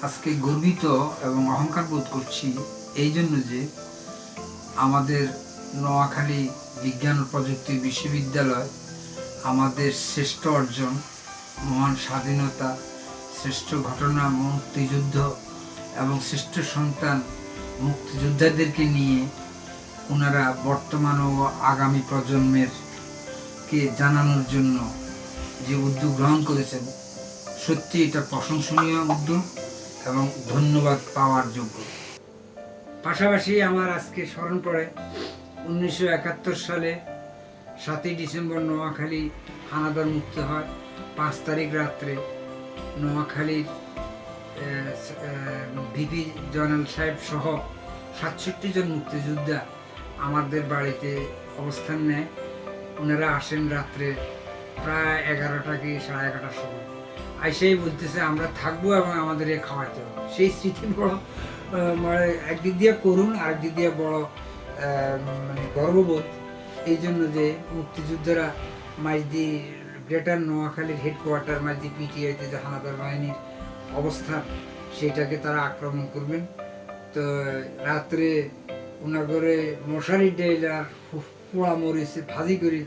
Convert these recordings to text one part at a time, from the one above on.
আজকে গর্বিত এবং অহংকার বোধ করছি এই জন্য যে আমাদের নোয়াখালী বিজ্ঞান ও প্রযুক্তি বিশ্ববিদ্যালয় আমাদের শ্রেষ্ঠ অর্জন, মহান স্বাধীনতা, শ্রেষ্ঠ ঘটনা, মুক্তিযুদ্ধ এবং শ্রেষ্ঠ সন্তান মুক্তিযোদ্ধাদেরকে নিয়ে ওনারা বর্তমান ও আগামী প্রজন্মেরকে জানানোর জন্য যে উদ্যোগ গ্রহণ করেছেন, সত্যি এটা প্রশংসনীয় উদ্যোগ এবং ধন্যবাদ পাওয়ার যোগ্য। পাশাপাশি আমার আজকে স্মরণ পড়ে 1971 সালে 7ই ডিসেম্বর নোয়াখালী হানাদার মুক্ত হয়। 5 তারিখ রাত্রে নোয়াখালীর ভিপি জয়নাল সাহেব সহ 67 জন মুক্তিযোদ্ধা আমাদের বাড়িতে অবস্থান নেয়। ওনারা আসেন রাত্রে প্রায় 11টা কি 11:30টার সময়। আইসেই বলতেছে আমরা থাকবো এবং আমাদের খাওয়াইতে হবে। সেই স্মৃতি বড় মানে একদিক দিয়ে করুণ, আরেকদিক দিয়ে বড় মানে গর্ববোধ। এই জন্য যে মুক্তিযোদ্ধারা মাইজদি গ্রেটার নোয়াখালীর হেডকোয়ার্টার মাইজদি পিটিআইতে যে হানাদার বাহিনীর অবস্থান, সেইটাকে তারা আক্রমণ করবেন। তো রাত্রে উনাগরে মশারি ডেল আর পোড়া মরিচে ভাজি করি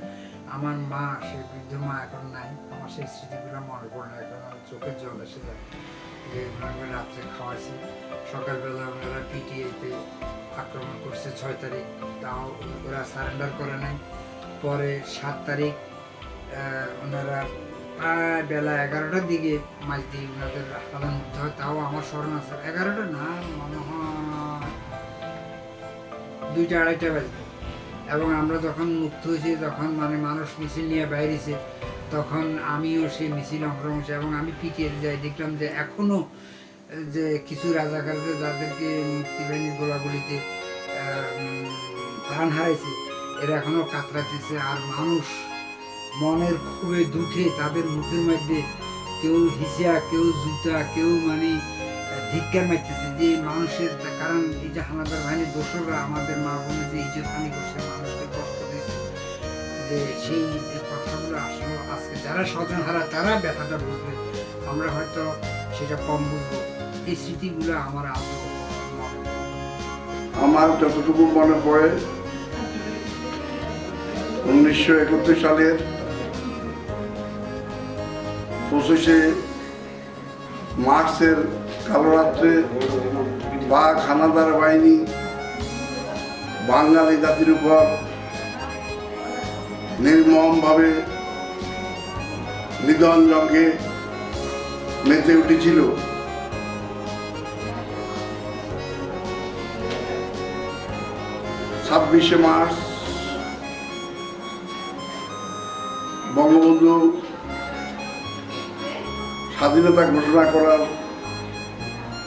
আমার মা, সে বৃদ্ধ মা এখন নাই, আমার সেই স্মৃতিগুলো মনে পড়লে এখন আমার চোখের জল এসে যায় যে ওনাকে রাত্রে খাওয়াইছি। সকালবেলা ওনারা পিটিআইতে আক্রমণ করছে 6 তারিখ, তাও ওরা সারেন্ডার করে নাই। পরে 7 তারিখ ওনারা প্রায় বেলা 11টার দিকে মাছ দিয়ে ওনাদের হালান মুক্ত হয়। তাও আমার স্মরণ আছে 11টা না, মনে হয় 2টা 2:30 বাজে। এবং আমরা যখন মুক্ত হয়েছি তখন মানে মানুষ মিছিল নিয়ে বাইরেছে, তখন আমিও সেই মিছিল অংশগ্রহণ করছি এবং আমি পিটিয়ে যাই, দেখলাম যে এখনও যে কিছু রাজাকারদের যাদেরকে মুক্তিবাহিনীর গোলাগুলিতে প্রাণ হারাইছে এরা এখনও কাতরাতেছে। আর মানুষ মনের খুবই দুঃখে তাদের মুখের মধ্যে কেউ হিসা, কেউ জুতা, কেউ মানে ধিক্কার মারতেছে যে মানুষের, কারণ এই যে হানাদার বাহিনীর দোসররা আমাদের মা বোনের যে ইজ্জত হানি করছে, মানুষকে কষ্ট দিয়েছে, যে সেই কথাগুলো আসলে আজকে যারা স্বজন হারা তারা ব্যথাটা বুঝবে, আমরা হয়তো সেটা কম বুঝবো। এই স্মৃতিগুলো আমার আজও আমার যতটুকু মনে পড়ে 1971 সালের 25শে মার্চের কালো রাত্রে বাঘ হানাদার বাহিনী বাঙালি জাতির উপর নির্মমভাবে নিধন যজ্ঞে মেতে উঠেছিল। ছাব্বিশে মার্চ বঙ্গবন্ধু স্বাধীনতা ঘোষণা করার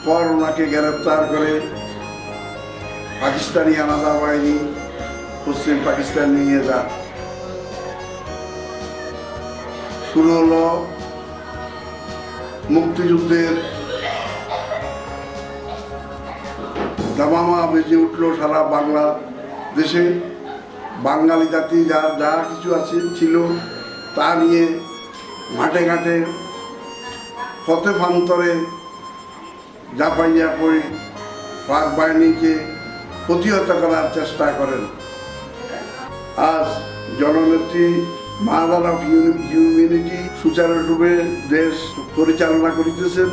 পর ওনাকে গ্রেপ্তার করে পাকিস্তানি হানাদার বাহিনী পশ্চিম পাকিস্তান নিয়ে যায়। শুরু হলো মুক্তিযুদ্ধের দামামা বেজে উঠলো সারা বাংলাদেশে। বাঙালি জাতি যার যা কিছু আছে ছিল তা নিয়ে মাঠে ঘাটে পথে প্রান্তরে ঝাঁপাইয়া পড়ে পাক বাহিনীকে প্রতিহত করার চেষ্টা করেন। আজ জননেত্রী মাদার অফ হিউম্যানিটি সুচারুরূপে দেশ পরিচালনা করিতেছেন।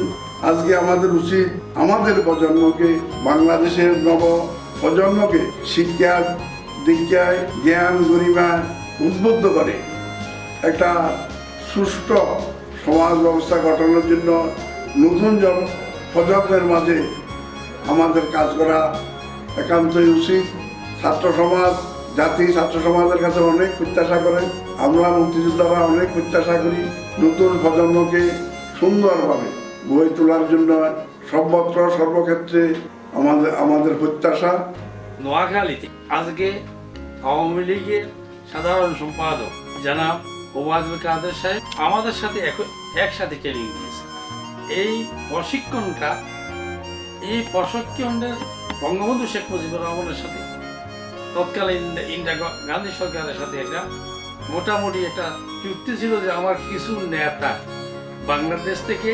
আজকে আমাদের উচিত আমাদের প্রজন্মকে, বাংলাদেশের নব প্রজন্মকে শিক্ষা দীক্ষায় জ্ঞান গরিমায় উদ্বুদ্ধ করে একটা সুষ্ঠু সমাজ ব্যবস্থা গঠনের জন্য নতুন প্রজন্মের মাঝে আমাদের কাজ করা একান্তই উচিত। ছাত্র সমাজ, জাতি ছাত্র সমাজের কাছে অনেক প্রত্যাশা করে, আমরা মুক্তিযোদ্ধারা অনেক প্রত্যাশা করি নতুন প্রজন্মকে সুন্দরভাবে গড়ে তোলার জন্য সর্বত্র সর্বক্ষেত্রে আমাদের প্রত্যাশা। নোয়াখালীতে আজকে আওয়ামী লীগের সাধারণ সম্পাদক জনাব ওবায়দুল কাদের সাহেব আমাদের সাথে একসাথে ট্রেনিং দিয়েছে। এই প্রশিক্ষণের বঙ্গবন্ধু শেখ মুজিবুর রহমানের সাথে তৎকালীন ইন্দিরা গান্ধী সরকারের সাথে একটা মোটামুটি একটা চুক্তি ছিল যে আমার কিছু নেতা বাংলাদেশ থেকে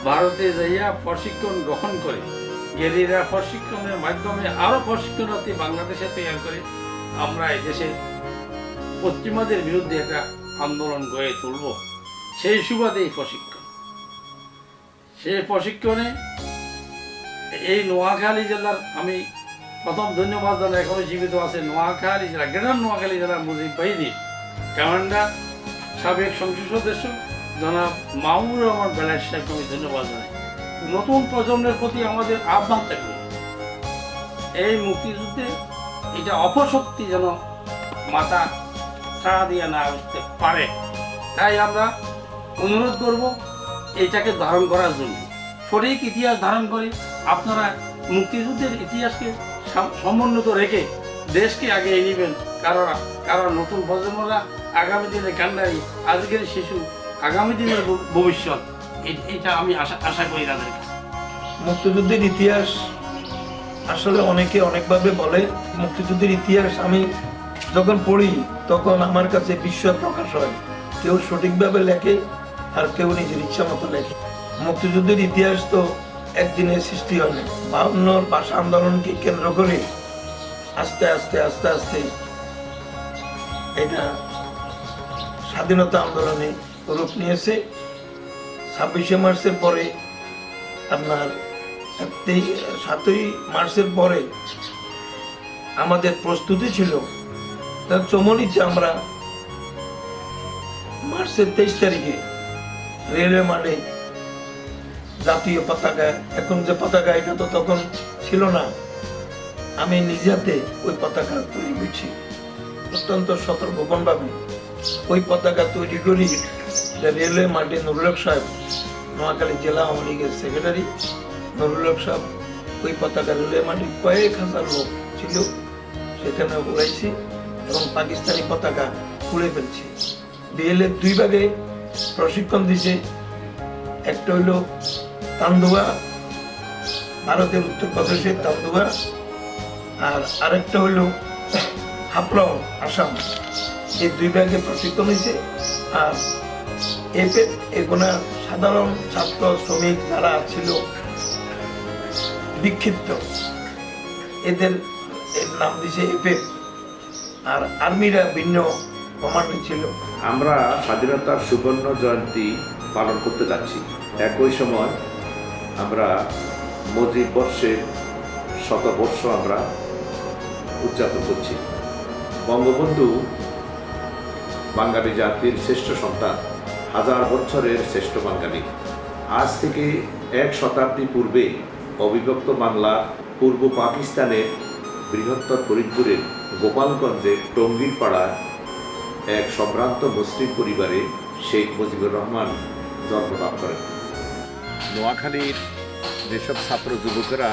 ভারতে যাইয়া প্রশিক্ষণ গ্রহণ করে গেরিলা প্রশিক্ষণের মাধ্যমে আরো প্রশিক্ষণার্থী বাংলাদেশে তৈরি করে আমরা এই দেশে পশ্চিমাদের বিরুদ্ধে একটা আন্দোলন গড়ে তুলব। সেই সুবাদে এই প্রশিক্ষণ, সেই প্রশিক্ষণে এই নোয়াখালী জেলার আমি প্রথম ধন্যবাদ জানাই, এখনো জীবিত আছে নোয়াখালী জেলা, গ্রেটার নোয়াখালী জেলার মুজিব বাহিনীর কমান্ডার সাবেক সংসদ সদস্য জনাব মামুনুর রহমান বেলায়েত সাহেবকে আমি ধন্যবাদ জানাই। নতুন প্রজন্মের প্রতি আমাদের আহ্বান থাকবে এই মুক্তিযুদ্ধে এটা অপশক্তি যেন মাথা ছাড়া দিয়ে না উঠতে পারে, তাই আমরা অনুরোধ করব এইটাকে ধারণ করার জন্য। সঠিক ইতিহাস ধারণ করে আপনারা মুক্তিযুদ্ধের ইতিহাসকে সমুন্নত রেখে দেশকে আগিয়ে নেবেন, কারণ নতুন প্রজন্মরা আগামী দিনের কান্ডারি, আজকের শিশু আগামী দিনের ভবিষ্যৎ, এটা আমি আশা করি তাদের কাছে। মুক্তিযুদ্ধের ইতিহাস আসলে অনেকে অনেকভাবে বলে। মুক্তিযুদ্ধের ইতিহাস আমি যখন পড়ি তখন আমার কাছে বিস্ময় প্রকাশ হয়। কেউ সঠিকভাবে লেখে আর কেউ নিজের ইচ্ছা মতো লেখে। মুক্তিযুদ্ধের ইতিহাস তো একদিনে সৃষ্টি হয়নি। 52 ভাষা আন্দোলনকে কেন্দ্র করে আস্তে আস্তে আস্তে আস্তে এটা স্বাধীনতা আন্দোলনে রূপ নিয়েছে। 26শে মার্চের পরে আপনার 7ই মার্চের পরে আমাদের প্রস্তুতি ছিল। তার চমনিতে আমরা মার্চের 23 তারিখে রেলওয়ে মাঠে জাতীয় পতাকা, এখন যে পতাকা এটা তো তখন ছিল না, আমি নিজে হাতে ওই পতাকা তৈরি করছি অত্যন্ত সতর্কভাবে। ওই পতাকা তৈরি করি রেলওয়ে মাঠে নুরুল হক সাহেব, নোয়াখালী জেলা আওয়ামী লীগের সেক্রেটারি নুরুল হক সাহেব, ওই পতাকা রেলওয়ে মাঠে কয়েক হাজার লোক ছিল সেখানে উড়াইছি এবং পাকিস্তানি পতাকা খুলে ফেলছি। বিএলএ 2 ভাগে প্রশিক্ষণ দিছে, একটা হইল তান্দুয়া, ভারতের উত্তরপ্রদেশের তান্দুয়া, আর আরেকটা হইল হাফলং, আসাম। এই 2 ভাগে প্রশিক্ষণ হয়েছে। আর এগুলো সাধারণ ছাত্র শ্রমিক যারা ছিল বিক্ষিপ্ত, এদের নাম দিছে এপেপ। আর আর্মিরা ভিন্ন কমান্ডে ছিল। আমরা স্বাধীনতার সুবর্ণ জয়ন্তী পালন করতে যাচ্ছি। একই সময় আমরা মুজিব বর্ষের শতবর্ষ আমরা উদযাপন করছি। বঙ্গবন্ধু বাঙালি জাতির শ্রেষ্ঠ সন্তান, 1000 বছরের শ্রেষ্ঠ বাঙালি। আজ থেকে 1 শতাব্দী পূর্বে অবিভক্ত বাংলা পূর্ব পাকিস্তানের বৃহত্তর ফরিদপুরের গোপালগঞ্জের টঙ্গীর পাড়ায় এক সম্ভ্রান্ত মুসলিম পরিবারে শেখ মুজিবুর রহমান জন্মলাভ করেন। নোয়াখালীর যেসব ছাত্র যুবকেরা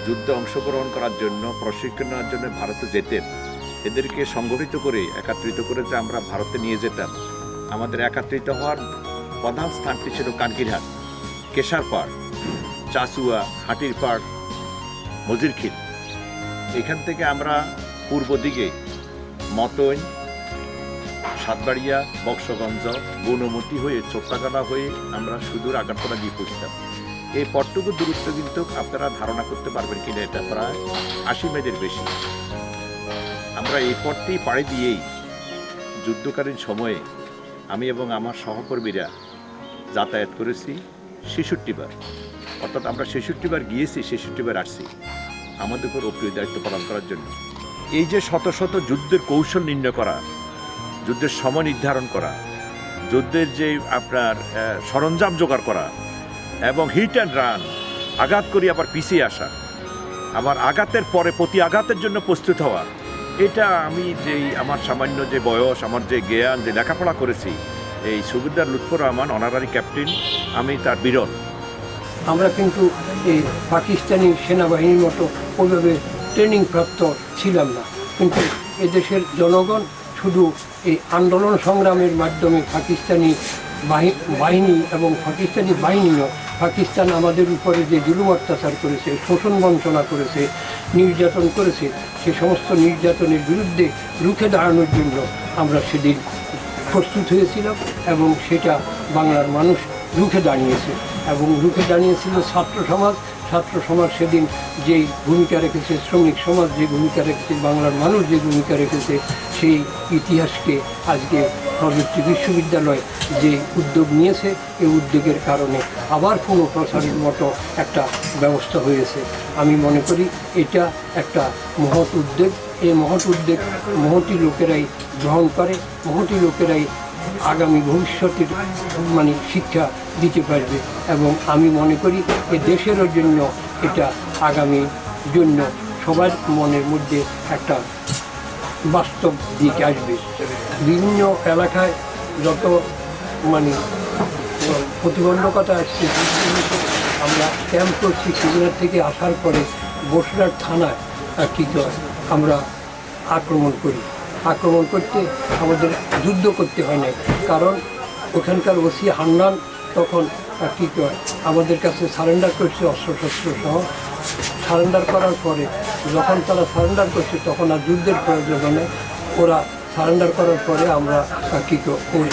যুদ্ধে অংশগ্রহণ করার জন্য, প্রশিক্ষণ নেওয়ার জন্য ভারতে যেতেন, এদেরকে সংগঠিত করে একত্রিত করে যে আমরা ভারতে নিয়ে যেতাম। আমাদের একত্রিত হওয়ার প্রধান স্থানটি ছিল কানকিরহাট, কেশারপাড়, চাচুয়া, হাটিরপাড়, মজিরখিল। এখান থেকে আমরা পূর্ব দিকে মতন, সাতবাড়িয়া, বক্সগঞ্জ, বনমতি হয়ে চোট্টাগালা হয়ে আমরা সুদূর আগারতলা গিয়ে পৌঁছতাম। এই পথটুকু দূরত্ব কিন্তু আপনারা ধারণা করতে পারবেন কিনা, এটা প্রায় 80 মাইলের বেশি। আমরা এই পথটি পাড়ি দিয়েই যুদ্ধকালীন সময়ে আমি এবং আমার সহকর্মীরা যাতায়াত করেছি 66 বার। অর্থাৎ আমরা 66 বার গিয়েছি, 66 বার আসছি আমাদের উপর অপ্রিয় দায়িত্ব পালন করার জন্য। এই যে শত শত যুদ্ধের কৌশল নির্ণয় করা, যুদ্ধের সময় নির্ধারণ করা, যুদ্ধের যে আপনার সরঞ্জাম জোগাড় করা এবং হিট অ্যান্ড রান, আঘাত করি আবার পিছিয়ে আসা, আবার আঘাতের পরে প্রতি আঘাতের জন্য প্রস্তুত হওয়া, এটা আমি যেই আমার সামান্য যে বয়স, আমার যে জ্ঞান, যে লেখাপড়া করেছি, এই সুবেদার লুৎফর রহমান অনারারি ক্যাপ্টেন, আমি তার বিরল। আমরা কিন্তু এই পাকিস্তানি সেনাবাহিনীর মতো ওইভাবে ট্রেনিং প্রাপ্ত ছিলাম না, কিন্তু এদেশের জনগণ শুধু এই আন্দোলন সংগ্রামের মাধ্যমে পাকিস্তানি বাহিনী এবং পাকিস্তানি বাহিনীও পাকিস্তান আমাদের উপরে যে জুলুম অত্যাচার করেছে, শোষণ বঞ্চনা করেছে, নির্যাতন করেছে, সে সমস্ত নির্যাতনের বিরুদ্ধে রুখে দাঁড়ানোর জন্য আমরা সেদিন প্রস্তুত হয়েছিলাম এবং সেটা বাংলার মানুষ রুখে দাঁড়িয়েছে, এবং রুখে দাঁড়িয়েছিল ছাত্র সমাজ। ছাত্র সমাজ সেদিন যেই ভূমিকা রেখেছে, শ্রমিক সমাজ যে ভূমিকা রেখেছে, বাংলার মানুষ যে ভূমিকা রেখেছে, সেই ইতিহাসকে আজকে প্রযুক্তি বিশ্ববিদ্যালয় যে উদ্যোগ নিয়েছে, এই উদ্যোগের কারণে আবার পুনঃপ্রচারের মতো একটা ব্যবস্থা হয়েছে। আমি মনে করি এটা একটা মহৎ উদ্যোগ। এই মহৎ উদ্যোগ মহতি লোকেরাই গ্রহণ করে, মহতি লোকেরাই আগামী ভবিষ্যতের শিক্ষা দিতে পারবে, এবং আমি মনে করি এ দেশেরও জন্য এটা আগামী জন্য সবার মনের মধ্যে একটা বাস্তব দিক আসবে। বিভিন্ন এলাকায় যত প্রতিবন্ধকতা আসছে, আমরা ক্যাম্প করছি, সেগুলোর থেকে আসার পরে বসুরহাট থানায় আমরা আক্রমণ করি। আক্রমণ করতে আমাদের যুদ্ধ করতে হয় না, কারণ ওখানকার ওসি হান্নান তখন আমাদের কাছে সারেন্ডার করছে অস্ত্রশস্ত্র সহ। সারেন্ডার করার পরে যখন তারা সারেন্ডার করছে তখন আর যুদ্ধের প্রয়োজন নেই। ওরা সারেন্ডার করার পরে আমরা ওই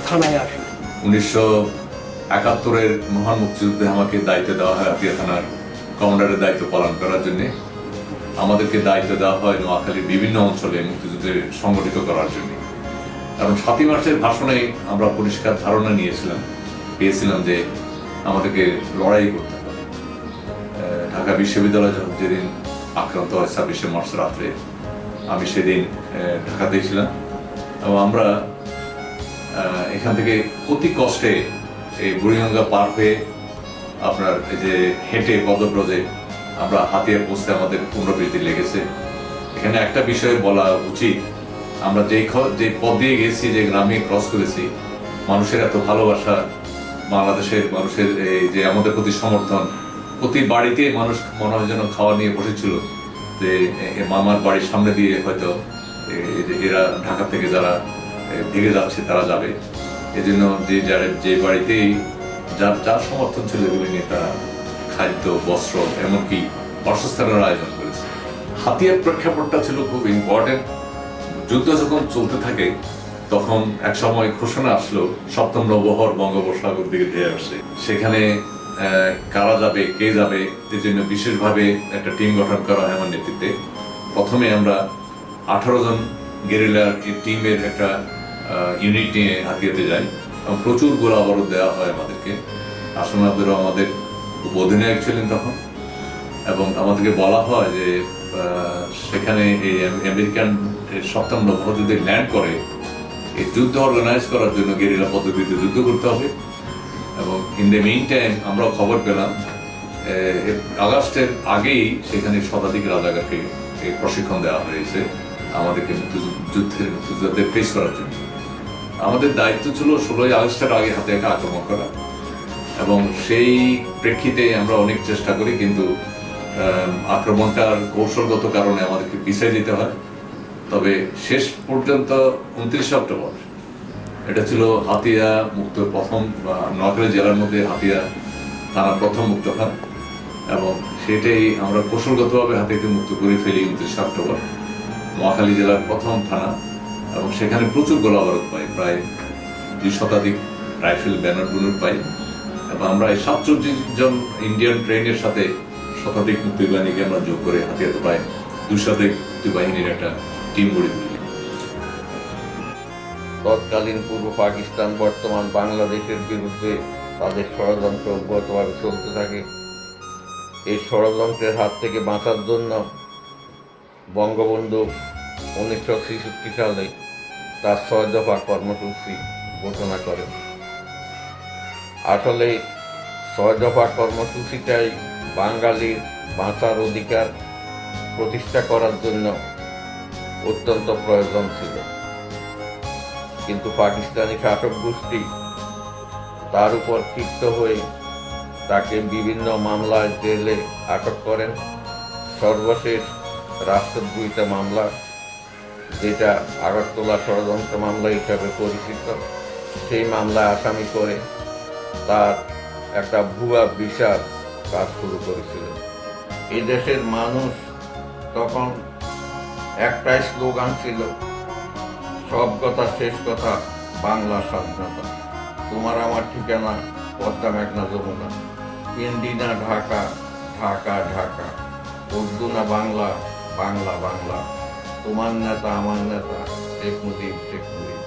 থানায় আসি। 1971-এর মহান মুক্তিযুদ্ধে আমাকে দায়িত্ব দেওয়া হয় হাতিয়া থানার কমান্ডারের দায়িত্ব পালন করার জন্যে। আমাদেরকে দায়িত্ব দেওয়া হয় নোয়াখালীর বিভিন্ন অঞ্চলে মুক্তিযুদ্ধে সংগঠিত করার জন্য। কারণ 7ই মার্চের ভাষণে আমরা পরিষ্কার ধারণা পেয়েছিলাম যে আমাদেরকে লড়াই করতে হবে। ঢাকা বিশ্ববিদ্যালয় যেদিন আক্রান্ত হয় 26শে মার্চ রাত্রে, আমি সেদিন ঢাকাতেই ছিলাম, এবং আমরা এখান থেকে অতি কষ্টে এই বুড়িগঙ্গা পার হয়ে আপনার এই যে হেঁটে পদব্রজে আমরা হাতিয়া পৌঁছতে আমাদের 15 দিন লেগেছে। এখানে একটা বিষয় বলা উচিত, আমরা যে পথ দিয়ে গেছি, যে গ্রামে ক্রস করেছি, মানুষের এত ভালোবাসা, বাংলাদেশের মানুষের এই যে আমাদের প্রতি সমর্থন, প্রতি বাড়িতে মানুষ মনে হয় যেন খাওয়া নিয়ে বসেছিল, যে মামার বাড়ির সামনে দিয়ে হয়তো এরা ঢাকা থেকে যারা ভেগে যাচ্ছে তারা যাবে। এজন্য যে বাড়িতেই যার সমর্থন ছিল এগুলি নিয়ে তারা খাদ্য, বস্ত্র, এমনকি বাসস্থানের আয়োজন করেছে। হাতিয়ার প্রেক্ষাপটটা ছিল খুব ইম্পর্টেন্ট। যুদ্ধ যখন চলতে থাকে তখন এক সময় ঘোষণা আসলো 7ম নৌবহর বঙ্গোপসাগর দিকে ধেয়ে আসে। সেখানে কারা যাবে, কে যাবে, এর জন্য বিশেষভাবে একটা টিম গঠন করা হয় আমার নেতৃত্বে। প্রথমে আমরা 18 জন গেরিলার এই টিমের একটা ইউনিট নিয়ে হাতিয়াতে যাই, এবং প্রচুর গোলা বারুদ দেওয়া হয় আমাদেরকে। আসম আব্দুর আমাদের অধিনায়ক ছিলেন তখন, এবং আমাদেরকে বলা হয় যে সেখানে এই আমেরিকান 7ম নৌবহর যদি ল্যান্ড করে, এই যুদ্ধ অর্গানাইজ করার জন্য গেরিলা পদ্ধতিতে যুদ্ধ করতে হবে। এবং ইন দ্য মিন টাইম আমরাও খবর পেলাম আগস্টের আগেই সেখানে শতাধিক রাজাকারকে প্রশিক্ষণ দেওয়া হয়েছে আমাদেরকে মুক্তিযুদ্ধের ফেস করার জন্য। আমাদের দায়িত্ব ছিল 16ই আগস্টের আগে হাতিয়াকে আক্রমণ করা, এবং সেই প্রেক্ষিতে আমরা অনেক চেষ্টা করি, কিন্তু আক্রমণটার কৌশলগত কারণে আমাদেরকে পিছিয়ে যেতে হয়। তবে শেষ পর্যন্ত 29 অক্টোবর এটা ছিল হাতিয়া মুক্ত প্রথম, নোয়াখালী জেলার মধ্যে হাতিয়া থানা প্রথম মুক্ত হয়, এবং সেটাই আমরা কৌশলগতভাবে হাতিয়াকে মুক্ত করে ফেলি 29 অক্টোবর। নোয়াখালী জেলার প্রথম থানা, এবং সেখানে প্রচুর গোলাবারুদ পাই, প্রায় 2 শতাধিক রাইফেল, ব্যানার, বুনুট পাই, এবং আমরা এই 47 জন ইন্ডিয়ান ট্রেনের সাথে শতাধিক মুক্তিবাহিনীকে আমরা যোগ করে হাতিয়াতে প্রায় 200 মুক্তিবাহিনীর একটা টিম গড়ে তুলি। তৎকালীন পূর্ব পাকিস্তান বর্তমান বাংলাদেশের বিরুদ্ধে তাদের ষড়যন্ত্র অব্যাহতভাবে চলতে থাকে। এই ষড়যন্ত্রের হাত থেকে বাঁচার জন্য বঙ্গবন্ধু 1966 সালে তার 6 দফা কর্মসূচি ঘোষণা করেন। আসলে 6 দফা কর্মসূচিটাই বাঙালির বাঁচার অধিকার প্রতিষ্ঠা করার জন্য অত্যন্ত প্রয়োজন ছিল, কিন্তু পাকিস্তানি শাসক গোষ্ঠী তার উপর ক্ষিপ্ত হয়ে তাকে বিভিন্ন মামলায় জেলে আটক করেন। সর্বশেষ রাষ্ট্রদ্রোহিতা মামলা, যেটা আগরতলা ষড়যন্ত্র মামলা হিসাবে পরিচিত, সেই মামলায় আসামি করে তার একটা ভুয়া বিচার কাজ শুরু করেছিল। এই দেশের মানুষ তখন একটাই স্লোগান ছিল, সব কথা শেষ কথা বাংলা স্বাধীনতা। তোমার আমার ঠিকানা পদ্মা মেঘনা যমুনা, পিন্ডি না ঢাকা, ঢাকা ঢাকা, উর্দু না বাংলা, বাংলা বাংলা, তোমার নেতা আমার নেতা, শেখ মুজিব শেখ মুজিব।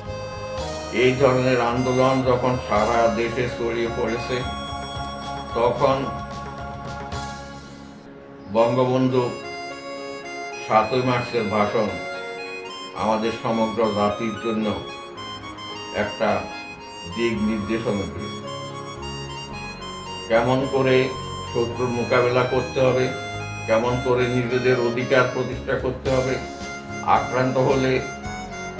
এই ধরনের আন্দোলন যখন সারা দেশে ছড়িয়ে পড়েছে, তখন বঙ্গবন্ধু 7ই মার্চের ভাষণ আমাদের সমগ্র জাতির জন্য একটা দিক নির্দেশনা দিয়েছে। কেমন করে শত্রুর মোকাবেলা করতে হবে, কেমন করে নিজেদের অধিকার প্রতিষ্ঠা করতে হবে, আক্রান্ত হলে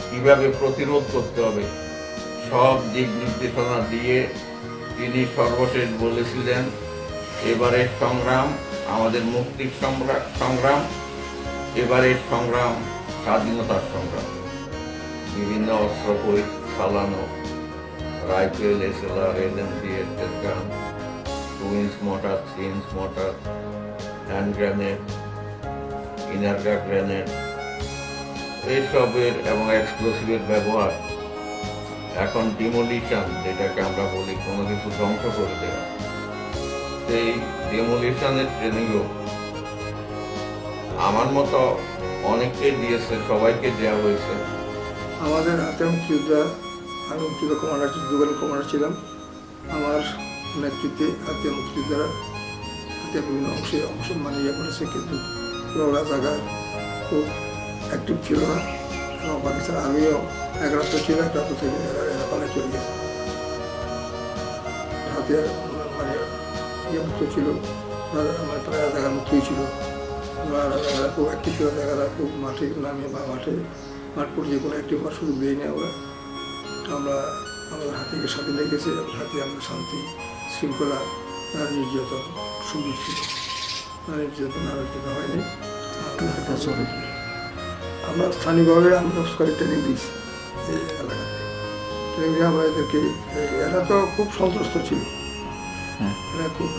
কিভাবে প্রতিরোধ করতে হবে, সব দিক নির্দেশনা দিয়ে তিনি সর্বশেষ বলেছিলেন, এবারের সংগ্রাম আমাদের মুক্তির সংগ্রাম, এবারের সংগ্রাম স্বাধীনতার সংগ্রাম। বিভিন্ন অস্ত্র চালানো, rifle, SLR, LMG, gun, 2 inch mortar, 3 inch mortar, hand grenade, Energa grenade, এইসবের এবং এক্সপ্লোসিভের ব্যবহার। এখন ডিমোলিশন, যেটাকে আমরা বলি কোনো কিছু ধ্বংস করে দেওয়া, সেই ডিমোলিশনের ট্রেনিংও আমার মতো অনেককেই দিয়েছে, সবাইকে দেওয়া হয়েছে। আমাদের হাতে মুক্তিযোদ্ধা, আমি মুক্তিযোদ্ধা কমান্ডার, যুগালী কমান্ডার ছিলাম। আমার নেতৃত্বে হাতে মুক্তিযোদ্ধারা হাতে বিভিন্ন অংশ ইয়ে করেছে, কিন্তু কোনো রাজাকার খুব অ্যাক্টিভ ছিল না। এবং পাকিস্তান আর্মিও এক রাত্র ছিল, এক রাত্র থেকে এরা পালে চলে গেছে। হাতে মানে ইয়ে মুক্ত ছিল, মানে তারা রাজাকার মুক্তই ছিল। রাজাকারা খুব অ্যাক্টিভ ছিল, রাজাকারা খুব মাঠে নামে বা মাঠ পর্যায়ে কোনো অ্যাক্টিভ হওয়ার সুযোগ দিই না ওরা। আমরা আমাদের হাতিকে স্বাধীন রেখেছি, হাতে আমরা শান্তি শৃঙ্খলা, নির্যাতন সুযোগ ছিল, নির্যাতন হয়নি। আমরা স্থানীয়ভাবে আমরা ট্রেনিং দিয়েছি এই এলাকাতে। ট্রেনিং দিয়ে আমরা এদেরকে, এরা তো খুব সন্ত্রস্ত ছিল, এরা খুব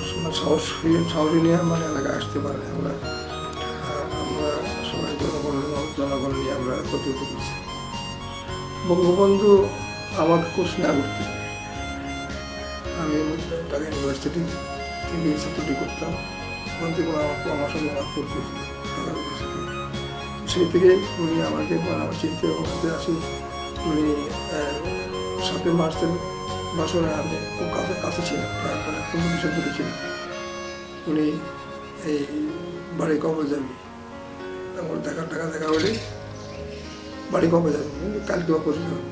সাহসী নিয়ে মানে এলাকায় আসতে পারে। আমরা সবাই জনগণ নিয়ে আমরা প্রতিহত করছি। বঙ্গবন্ধু আমাকে খুব স্নেহ করতেন। আমি ঢাকা ইউনিভার্সিটি থেকে ছাত্রটি করতাম, ওখান থেকে আমার সঙ্গে আমার পরিচয় ছিল ঢাকা ইউনিভার্সিটি। সেই থেকে উনি আমাকে আমার চিন্তা ভাবনাতে আসি। উনি 7ই মার্চের ভাষণে আমি খুব কাছে ছিলাম, প্রায় 15 বছর ধরে ছিলাম। উনি এই বাড়ি কবে যাবি, আমার দেখা হলে বাড়ি কবে যাবি, কালকে বা পরশু যাবো,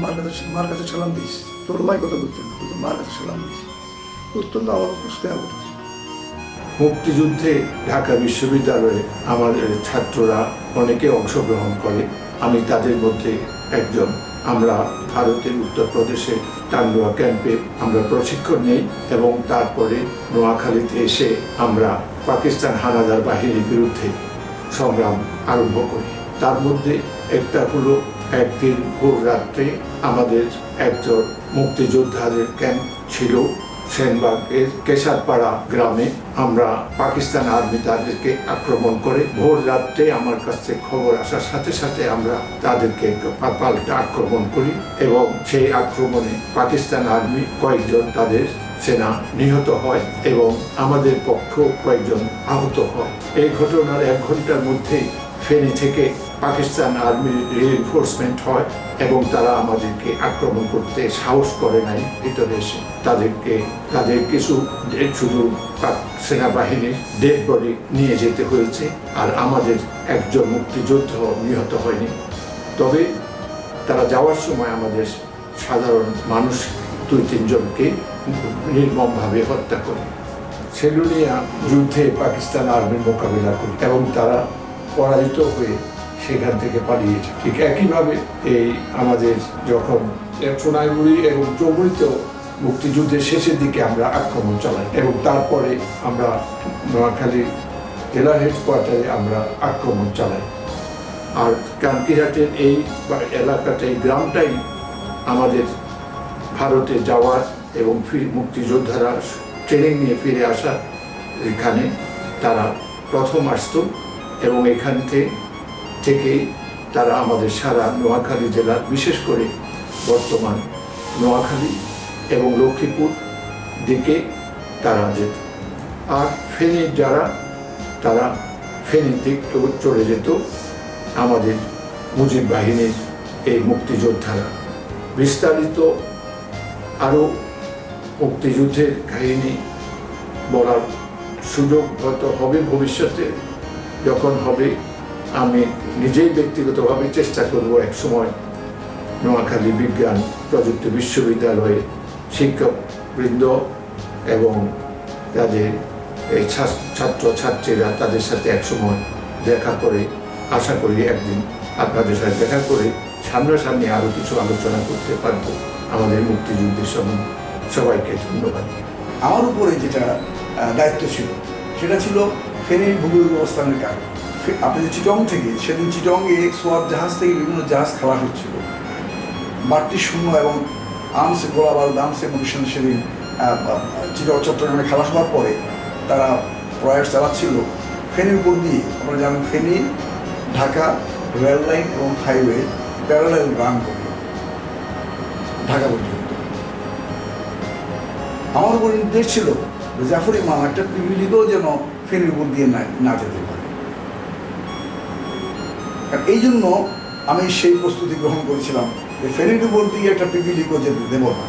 মার কাছে সালাম দিস, তোর মায়ের কথা বলতেন না, কিন্তু মার কাছে সালাম দিস। অত্যন্ত আমার স্নেহ করতেন। মুক্তিযুদ্ধে ঢাকা বিশ্ববিদ্যালয়ে আমাদের ছাত্ররা অনেকে অংশগ্রহণ করে, আমি তাদের মধ্যে একজন। আমরা ভারতের উত্তরপ্রদেশে টান্ডুয়া ক্যাম্পে আমরা প্রশিক্ষণ নেই এবং তারপরে নোয়াখালীতে এসে আমরা পাকিস্তান হানাদার বাহিনীর বিরুদ্ধে সংগ্রাম আরম্ভ করি। তার মধ্যে একটা হলো, একদিন ভোর রাত্রে আমাদের একজন মুক্তিযোদ্ধাদের ক্যাম্প ছিল সেনবাগের কেশারপাড়া গ্রামে। আমরা পাকিস্তান আর্মি তাদেরকে আক্রমণ করে, ভোর রাত্রে আমার কাছে খবর আসার সাথে সাথে আমরা তাদেরকে পাল্টা আক্রমণ করি এবং সেই আক্রমণে পাকিস্তান আর্মি কয়েকজন তাদের সেনা নিহত হয় এবং আমাদের পক্ষ কয়েকজন আহত হয়। এই ঘটনার 1 ঘন্টার মধ্যেই ফেনী থেকে পাকিস্তান আর্মির রিইনফোর্সমেন্ট হয় এবং তারা আমাদেরকে আক্রমণ করতে সাহস করে নাই। ভিতরে এসে তাদের কিছু শুধু সেনাবাহিনীর ডেড বডি নিয়ে যেতে হয়েছে, আর আমাদের একজন মুক্তিযোদ্ধ নিহত হয়নি। তবে তারা যাওয়ার সময় আমাদের সাধারণ মানুষ 2-3 জনকে নির্মমভাবে হত্যা করে। সেলুনিয়া যুদ্ধে পাকিস্তান আর্মির মোকাবিলা করে এবং তারা পরাজিত হয়ে সেখান থেকে পালিয়েছে। ঠিক একইভাবে এই আমাদের যখন সোনাইমুড়ি এবং চৌমুড়িতেও মুক্তিযুদ্ধের শেষের দিকে আমরা আক্রমণ চালাই এবং তারপরে আমরা নোয়াখালী জেলা হেডকোয়ার্টারে আমরা আক্রমণ চালাই। আর কানকিরহাটের এই এলাকাটা, এই গ্রামটাই আমাদের ভারতে যাওয়ার এবং মুক্তিযোদ্ধারা ট্রেনিং নিয়ে ফিরে আসার, এখানে তারা প্রথম আসতো এবং এখান থেকে তারা আমাদের সারা নোয়াখালী জেলার, বিশেষ করে বর্তমান নোয়াখালী এবং লক্ষ্মীপুর দিকে তারা যেত। আর ফেনীর যারা, তারা ফেনীতে চলে যেত আমাদের মুজিব বাহিনীর এই মুক্তিযোদ্ধারা। বিস্তারিত আরও মুক্তিযুদ্ধের কাহিনী বলার সুযোগ হয়তো হবে ভবিষ্যতে, যখন হবে আমি নিজেই ব্যক্তিগতভাবে চেষ্টা করব একসময় নোয়াখালী বিজ্ঞান প্রযুক্তি বিশ্ববিদ্যালয়ে শিক্ষকবৃন্দ এবং তাদের এই ছাত্রছাত্রীরা তাদের সাথে একসময় দেখা করে, আশা করি একদিন আপনাদের সাথে দেখা করে সামনাসামনি আরও কিছু আলোচনা করতে পারবো আমাদের মুক্তিযুদ্ধের সম্বন্ধে। সবাইকে ধন্যবাদ। আমার উপরে যেটা দায়িত্ব ছিল সেটা ছিল ফেনীর ভূগোলিক অবস্থানের কারণ। আপনি যে চিটং থেকে, সেদিন চিটংয়ে সোয়াব জাহাজ থেকে বিভিন্ন জাহাজ খালাস হচ্ছিল, বাড়তি শূন্য এবং আর্মসে গোলা বারুদ, আর্মসে মুনিশন সেদিন চট্টগ্রামে খালাস হওয়ার পরে তারা প্রয়াস চালাচ্ছিল ফেনীর উপর দিয়ে। আপনারা জানেন ফেনী ঢাকা রেল লাইন এবং হাইওয়ে প্যারালাল রান করে ঢাকা পর্যন্ত। আমার উপর নির্দেশ ছিল জাফর ইমাম একটা পিপিলিকেও যেন ফেনীর উপর দিয়ে না যেতে পারে। এই জন্য আমি সেই প্রস্তুতি গ্রহণ করেছিলাম যে ফেনীর উপর দিয়ে একটা পিপিলিকেও যেতে দেব না।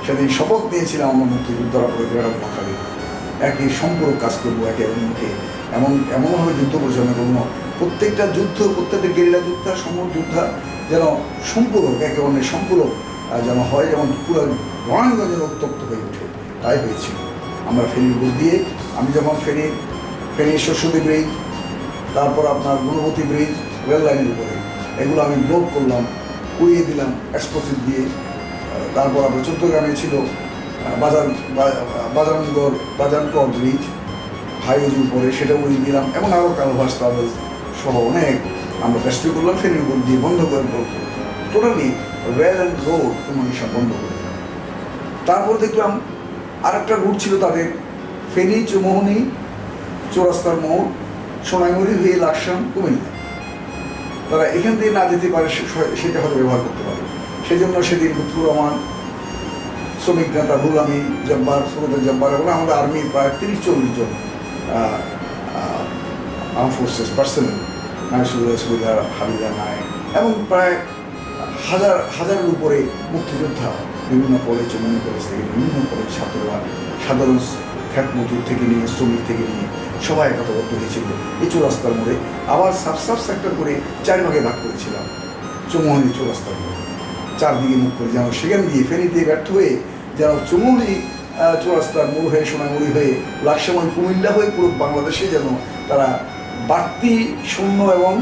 সেদিন শপথ নিয়েছিলাম আমরা মুক্তিযোদ্ধারা নোয়াখালী একই সম্পূরক কাজ করবো একে অন্যকে, এমনভাবে যুদ্ধ পরিচালনা করবো, প্রত্যেকটা যুদ্ধ, প্রত্যেকটা গেরিলা যোদ্ধা, সমর যোদ্ধা যেন সম্পূরক, একে অন্যের সম্পূরক যেন হয়, যেমন পুরো রণাঙ্গন যেন উত্তপ্ত হয়ে ওঠে। তাই হয়েছিল। আমরা ফেনীর উপর দিয়ে, আমি যখন ফেনীর শস্যদী ব্রিজ, তারপর আপনার গুণবতী ব্রিজ, রেল লাইনের উপরে এগুলো আমি ব্লক করলাম, উড়িয়ে দিলাম এক্সপ্লোসিভ দিয়ে। তারপর আপনার চট্টগ্রামে ছিল বাজারনগর ব্রিজ হাইওয়ের উপরে, সেটা উড়িয়ে দিলাম, এবং আরও কালভাস টালভাস সহ অনেক আমরা চেষ্টা করলাম ফেনীর উপর দিয়ে বন্ধ করে totally rail and road communication বন্ধ করে দিলাম। তারপর দেখলাম আরেকটা রুট ছিল তাদের, ফেনী চৌমোহনী চৌরাস্তার মোড় সোনাইমুড়ি হয়ে লাকসাম কুমিল্লা। তারা এখান থেকে না যেতে পারে, সেটা হয়তো ব্যবহার করতে পারে। সেজন্য সেদিন লুৎফুর রহমান, শ্রমিক নেতা রুহুল আমিন, জব্বার, সুরতের জব্বার এবং আমাদের আর্মির প্রায় 30-40 জন আর্ম ফোর্সেস পার্সোনেল, সুবিধা হাবিদা নায়ক এবং প্রায় হাজারের উপরে মুক্তিযোদ্ধা বিভিন্ন কলেজ, চৌমনি কলেজ থেকে বিভিন্ন কলেজ ছাত্ররা, সাধারণ খ্যাত মজুর থেকে নিয়ে শ্রমিক থেকে নিয়ে সবাই একতাবদ্ধ হয়েছিল এই চৌরাস্তার মোড়ে। আবার সাব সেক্টর করে 4 ভাগে ভাগ করেছিলাম চৌমোহনী চৌরাস্তার মোড়ে, 4 দিকে মুখ করে, যেন সেখান দিয়ে ফেনীতে ব্যর্থ হয়ে যেন চৌমোহনী চৌরাস্তার মোড় হয়ে সোনাইমুড়ি হয়ে লাকসাম কুমিল্লা হয়ে পুরো বাংলাদেশে যেন তারা বাড়তি সৈন্য এবং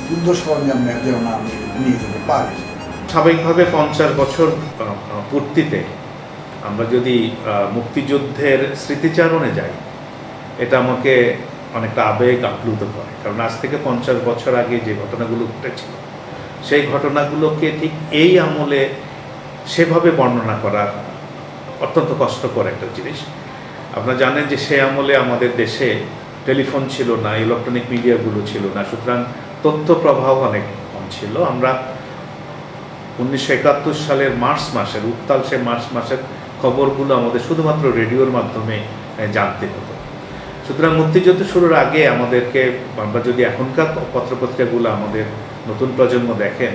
যুদ্ধ সরঞ্জাম যেন না নিয়ে যেতে পারে। স্বাভাবিকভাবে 50 বছর পূর্তিতে আমরা যদি মুক্তিযুদ্ধের স্মৃতিচারণে যাই, এটা আমাকে অনেকটা আবেগ আপ্লুত করে। কারণ আজ থেকে 50 বছর আগে যে ঘটনাগুলো ঘটেছিল, সেই ঘটনাগুলোকে ঠিক এই আমলে সেভাবে বর্ণনা করা অত্যন্ত কষ্টকর একটা জিনিস। আপনারা জানেন যে সে আমলে আমাদের দেশে টেলিফোন ছিল না, ইলেকট্রনিক মিডিয়াগুলো ছিল না, সুতরাং তথ্য প্রবাহ অনেক কম ছিল। আমরা 1971 সালের মার্চ মাসের উত্তাল সে মার্চ মাসের খবরগুলো আমাদের শুধুমাত্র রেডিওর মাধ্যমে জানতে হতো। সুতরাং মুক্তিযুদ্ধ শুরুর আগে আমাদেরকে, আমরা যদি এখনকার পত্রপত্রিকাগুলো আমাদের নতুন প্রজন্ম দেখেন,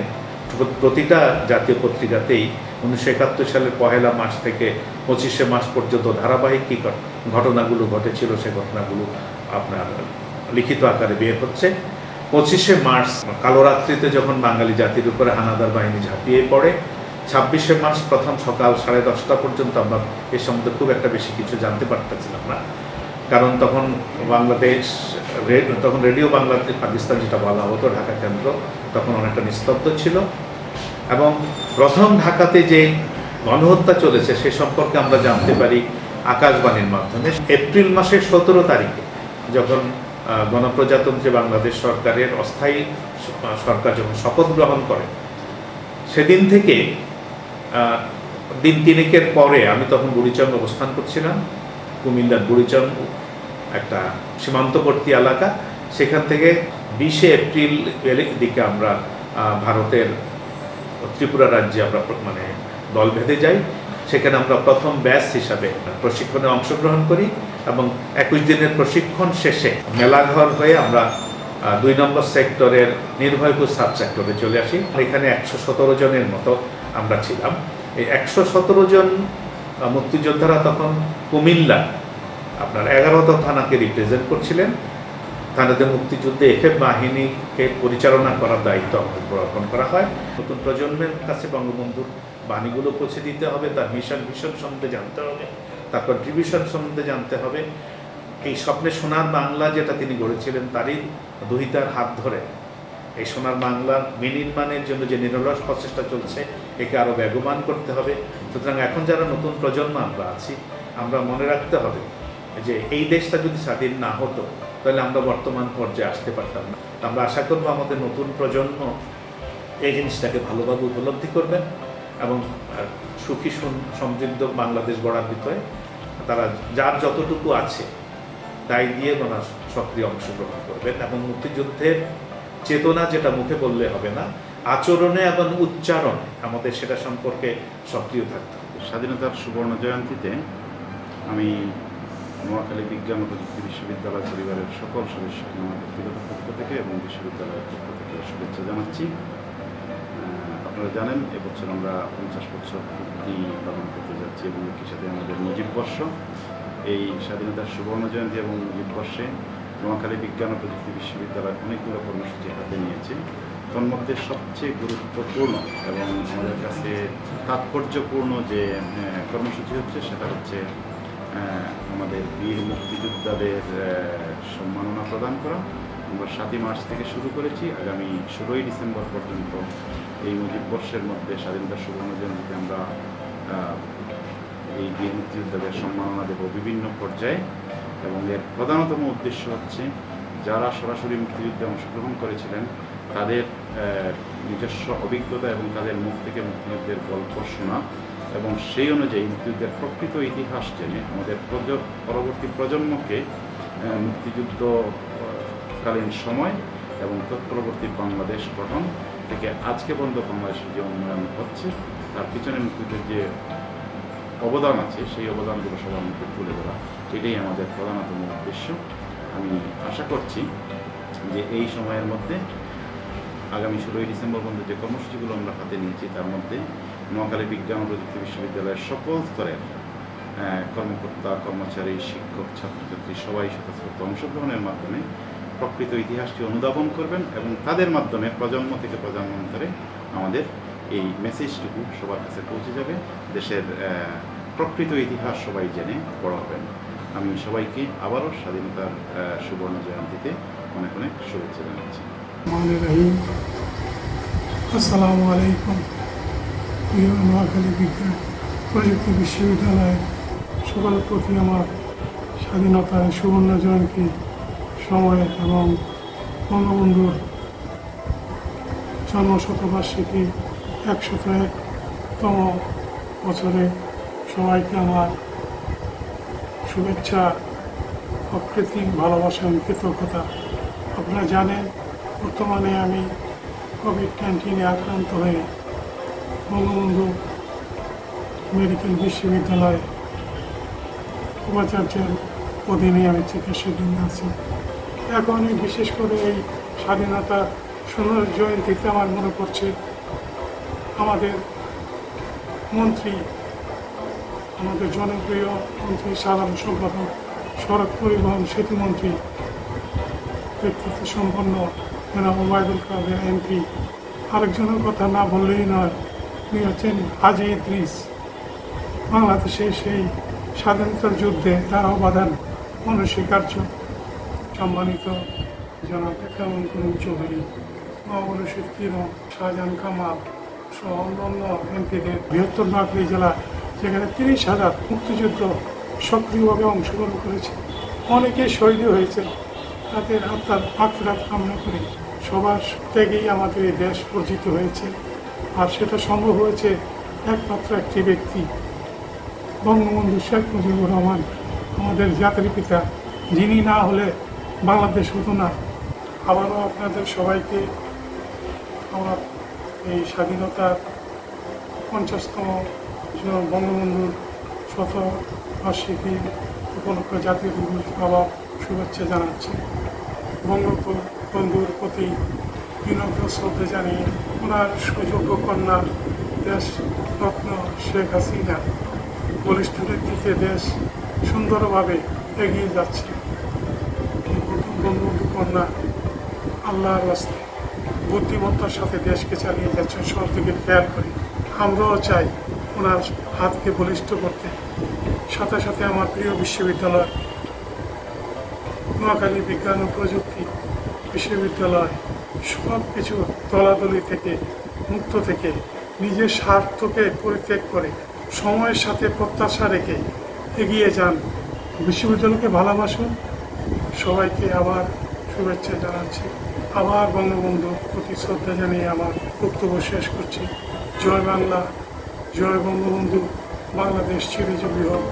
প্রতিটা জাতীয় পত্রিকাতেই 1971 সালের 1 মার্চ থেকে 25 মার্চ পর্যন্ত ধারাবাহিক কী ঘটনাগুলো ঘটেছিল, সে ঘটনাগুলো আপনার লিখিত আকারে বের হচ্ছে। 25 মার্চ কালোরাত্রিতে যখন বাঙালি জাতির উপরে হানাদার বাহিনী ঝাঁপিয়ে পড়ে, 26 মার্চ প্রথম সকাল 10:30 পর্যন্ত আমরা এ সম্বন্ধে খুব একটা বেশি কিছু জানতে পারতেছিলাম না। কারণ তখন তখন রেডিও বাংলাদেশ পাকিস্তান যেটা বলা হতো, ঢাকা কেন্দ্র তখন অনেকটা নিস্তব্ধ ছিল। এবং প্রথম ঢাকাতে যে গণহত্যা চলেছে সে সম্পর্কে আমরা জানতে পারি আকাশবাণীর মাধ্যমে। এপ্রিল মাসের 17 তারিখে যখন গণপ্রজাতন্ত্রী বাংলাদেশ সরকারের অস্থায়ী সরকার যখন শপথ গ্রহণ করে, সেদিন থেকে দিন 3 পরে আমি তখন বুড়িচং অবস্থান করছিলাম। কুমিল্লার বুড়িচং একটা সীমান্তবর্তী এলাকা, সেখান থেকে 20 এপ্রিল দিকে আমরা ভারতের ত্রিপুরা রাজ্যে আমরা দল বেঁধে যাই। সেখানে আমরা প্রথম ব্যাচ হিসাবে প্রশিক্ষণে অংশগ্রহণ করি এবং 21 দিনের প্রশিক্ষণ শেষে মেলাঘর হয়ে আমরা 2 নম্বর সেক্টরের নির্ভয়পুর সাব সেক্টরে চলে আসি। এখানে 117 জনের মতো আমরা ছিলাম। এই 117 জন মুক্তিযোদ্ধারা তখন কুমিল্লা আপনার 11তম থানাকে রিপ্রেজেন্ট করছিলেন। থানাতে মুক্তিযুদ্ধে এফএফ বাহিনীকে পরিচালনা করার দায়িত্ব আমাদের গ্রহণ করা হয়। নতুন প্রজন্মের কাছে বঙ্গবন্ধুর বাণীগুলো পৌঁছে দিতে হবে, তার মিশন সম্বন্ধে জানতে হবে, তার কন্ট্রিবিউশন সম্বন্ধে জানতে হবে। এই স্বপ্নে সোনার বাংলা যেটা তিনি গড়েছিলেন তারই দুহিতার হাত ধরে এই সোনার বাংলার বিনির্মাণের জন্য যে নিরলস প্রচেষ্টা চলছে একে আরও বেগবান করতে হবে। সুতরাং এখন যারা নতুন প্রজন্ম আমরা আছি, আমরা মনে রাখতে হবে যে এই দেশটা যদি স্বাধীন না হতো তাহলে আমরা বর্তমান পর্যায়ে আসতে পারতাম না। আমরা আশা করব আমাদের নতুন প্রজন্ম এই জিনিসটাকে ভালোভাবে উপলব্ধি করবেন এবং সুখী সমৃদ্ধ বাংলাদেশ গড়ার ভিতরে তারা যার যতটুকু আছে তাই দিয়ে ওনার সক্রিয় অংশগ্রহণ করবেন এবং মুক্তিযুদ্ধের চেতনা যেটা মুখে বললে হবে না, আচরণে এবং উচ্চারণে আমাদের সেটা সম্পর্কে সক্রিয় থাকতে হবে। স্বাধীনতার সুবর্ণ জয়ন্তীতে আমি নোয়াখালী বিজ্ঞান ও প্রযুক্তি বিশ্ববিদ্যালয় পরিবারের সকল সদস্যকে আমার ব্যক্তিগত পক্ষ থেকে এবং বিশ্ববিদ্যালয়ের পক্ষ থেকে শুভেচ্ছা জানাচ্ছি। আপনারা জানেন এবছর আমরা 50 বছর পূর্তি পালন করতে যাচ্ছি এবং একই সাথে আমাদের মুজিব বর্ষ। এই স্বাধীনতার সুবর্ণ জয়ন্তী এবং মুজিব বর্ষে নোয়াখালী বিজ্ঞান ও প্রযুক্তি বিশ্ববিদ্যালয় অনেকগুলো কর্মসূচি হাতে নিয়েছে। তন্মধ্যে সবচেয়ে গুরুত্বপূর্ণ এবং আমাদের কাছে তাৎপর্যপূর্ণ যে কর্মসূচি হচ্ছে সেটা হচ্ছে আমাদের বীর মুক্তিযোদ্ধাদের সম্মাননা প্রদান করা। আমরা 7ই মার্চ থেকে শুরু করেছি, আগামী 16ই ডিসেম্বর পর্যন্ত এই মুজিব বর্ষের মধ্যে স্বাধীনতার সুবর্ণ জয়ন্তীতে আমরা এই বীর মুক্তিযোদ্ধাদের সম্মাননা দেব বিভিন্ন পর্যায়ে। এবং এর প্রধানতম উদ্দেশ্য হচ্ছে যারা সরাসরি মুক্তিযুদ্ধে অংশগ্রহণ করেছিলেন তাদের নিজস্ব অভিজ্ঞতা এবং তাদের মুখ থেকে মুক্তিযুদ্ধের গল্প শোনা এবং সেই অনুযায়ী মুক্তিযুদ্ধের প্রকৃত ইতিহাস জেনে আমাদের পরবর্তী প্রজন্মকে মুক্তিযুদ্ধকালীন সময় এবং তৎপরবর্তী বাংলাদেশ গঠন থেকে আজকে পর্যন্ত বাংলাদেশের যে উন্নয়ন হচ্ছে তার পিছনে মুক্তিযুদ্ধের যে অবদান আছে সেই অবদানগুলো সবার মুখে তুলে ধরা, এটাই আমাদের প্রধানতম উদ্দেশ্য। আমি আশা করছি যে এই সময়ের মধ্যে আগামী 16ই ডিসেম্বর পর্যন্ত যে কর্মসূচিগুলো আমরা হাতে নিয়েছি তার মধ্যে নোয়াখালী বিজ্ঞান ও প্রযুক্তি বিশ্ববিদ্যালয়ের সকল স্তরের কর্মকর্তা, কর্মচারী, শিক্ষক, ছাত্রছাত্রী সবাই স্বতঃস্ফূর্ত অংশগ্রহণের মাধ্যমে প্রকৃত ইতিহাসটি অনুধাবন করবেন এবং তাদের মাধ্যমে প্রজন্ম থেকে প্রজন্মান্তরে আমাদের এই মেসেজটুকু সবার কাছে পৌঁছে যাবে। দেশের প্রকৃত ইতিহাস সবাই জেনে বড় হবেন। আমি সবাইকে আবারও স্বাধীনতার সুবর্ণ জয়ন্তীতে অনেক অনেক শুভেচ্ছা জানাচ্ছি। আসসালামু আলাইকুম। প্রিয় নোয়াখালী বিজ্ঞান প্রযুক্তি বিশ্ববিদ্যালয়ের সকলের প্রতি আমার স্বাধীনতার সুবর্ণ জয়ন্তী সময় এবং বঙ্গবন্ধুর জন্মশতবার্ষিকী 101তম বছরে সবাইকে আমার শুভেচ্ছা, অকৃত্রিম ভালোবাসা এবং কৃতজ্ঞতা। আপনারা জানেন বর্তমানে আমি কোভিড-19 আক্রান্ত হয়ে বঙ্গবন্ধু মেডিকেল বিশ্ববিদ্যালয়ে উপাচার্যের অধীনে আমি চিকিৎসাধীন আছি। এখন বিশেষ করে এই স্বাধীনতার সুন্দর জয়ন্তীতে আমার মনে পড়ছে আমাদের মন্ত্রী, আমাদের জনপ্রিয় মন্ত্রী, সাধারণ সম্পাদক, সড়ক পরিবহন সেতুমন্ত্রী, ব্যক্তিত্ব সম্পন্ন জনাব ওবায়দুল কাদের এমপি। আরেকজনের কথা না বললেই নয়, উনি হচ্ছেন হাজী ইদ্রিস। বাংলাদেশে সেই স্বাধীনতার যুদ্ধে তার অবদান অনস্বীকার্য। সম্মানিত জনাব কামাল করিম চৌধুরী, মাহবুব রশিদ কিরণ, শাহজাহান কামাল সহ অন্যান্য এমপিদের বৃহত্তর নোয়াখালী জেলা, যেখানে 30,000 মুক্তিযুদ্ধ সক্রিয়ভাবে অংশগ্রহণ করেছে, অনেকে শহীদ হয়েছে। তাদের আত্মার মাগফিরাত কামনা করি। সবার ত্যাগেই আমাদের এই দেশ অর্জিত হয়েছে, আর সেটা সম্ভব হয়েছে একমাত্র একটি ব্যক্তি, বঙ্গবন্ধু শেখ মুজিবুর রহমান, আমাদের জাতির পিতা, যিনি না হলে বাংলাদেশ হতো না। আবারও আপনাদের সবাইকে আমার এই স্বাধীনতার 50তম বঙ্গবন্ধুর শতবার্ষিকী উপলক্ষে জাতীয় দিবস আবার শুভেচ্ছা জানাচ্ছি। বঙ্গবন্ধুর প্রতি বিনম্র শ্রদ্ধা জানিয়ে ওনার সুযোগ্য কন্যা দেশ রত্ন শেখ হাসিনা বলিষ্ঠ নেতৃত্বে দেশ সুন্দরভাবে এগিয়ে যাচ্ছে। বঙ্গবন্ধু কন্যা আল্লাহর রাস্তায় বুদ্ধিমত্তার সাথে দেশকে চালিয়ে যাচ্ছেন সব দিকে খেয়াল করি। আমরাও চাই ওনার হাতকে বলিষ্ঠ করতে। সাথে সাথে আমার প্রিয় বিশ্ববিদ্যালয় নোয়াখালী বিজ্ঞান ও প্রযুক্তি বিশ্ববিদ্যালয় সব কিছু দলাদলি থেকে মুক্ত থেকে নিজের স্বার্থকে পরিত্যাগ করে সময়ের সাথে প্রত্যাশা রেখে এগিয়ে যান। বিশ্ববিদ্যালয়কে ভালোবাসুন। সবাইকে আবার শুভেচ্ছা জানাচ্ছি। আবার বঙ্গবন্ধুর প্রতি শ্রদ্ধা জানিয়ে আমার বক্তব্য শেষ করছি। জয় বাংলা, জয় বঙ্গবন্ধু, বাংলাদেশ চিরজীবী হোক।